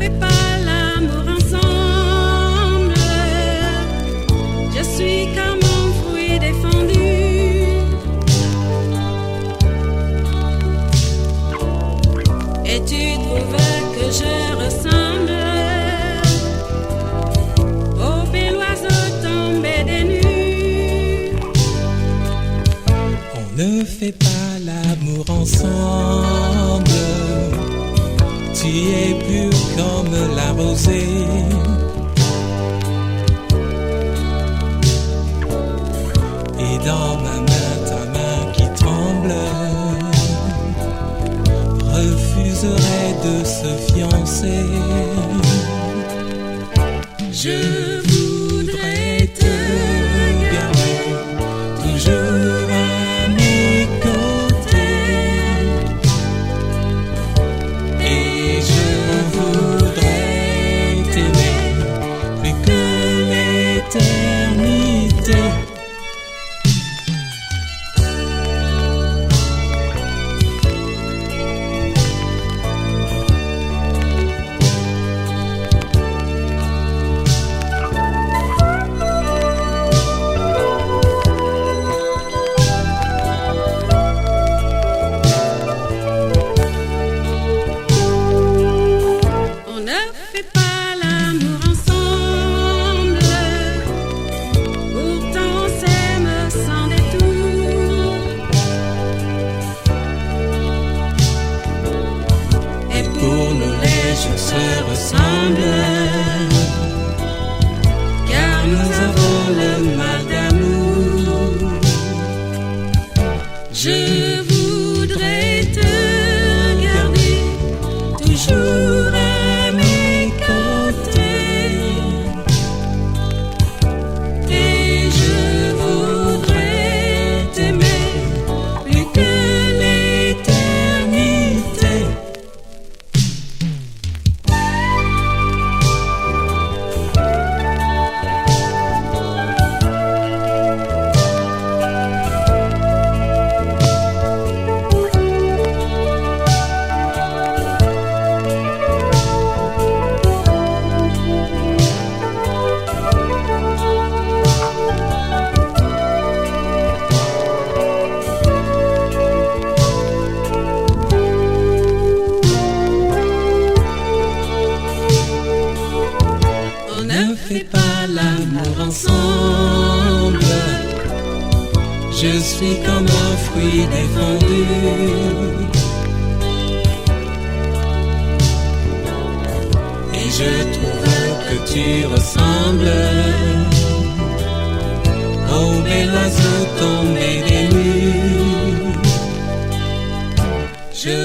fait pas l'amour ensemble. Je suis comme un fruit défendu. Et tu trouves que je ressemble au bel oiseau tombé des nues. On ne fait pas l'amour ensemble. Tu es pure comme la rosée. Et dans ma main, ta main qui tremble refuserait de se fiancer. Je voudrais te garder toujours à mes côtés. Et je voudrais t'aimer plus que l'éternité. On ne fait pas l'amour ensemble, pourtant on s'aime sans détour. Et pour nous les jours se ressemblent, Car nous avons le mal d'amour. je voudrais te garder toujours à mes côtés. Et je voudrais t'aimer plus que l'éternité. On ne fait pas l'amour ensemble. Je suis comme un fruit défendu. Et je trouve que tu ressembles au bel oiseau tombé des nues. Je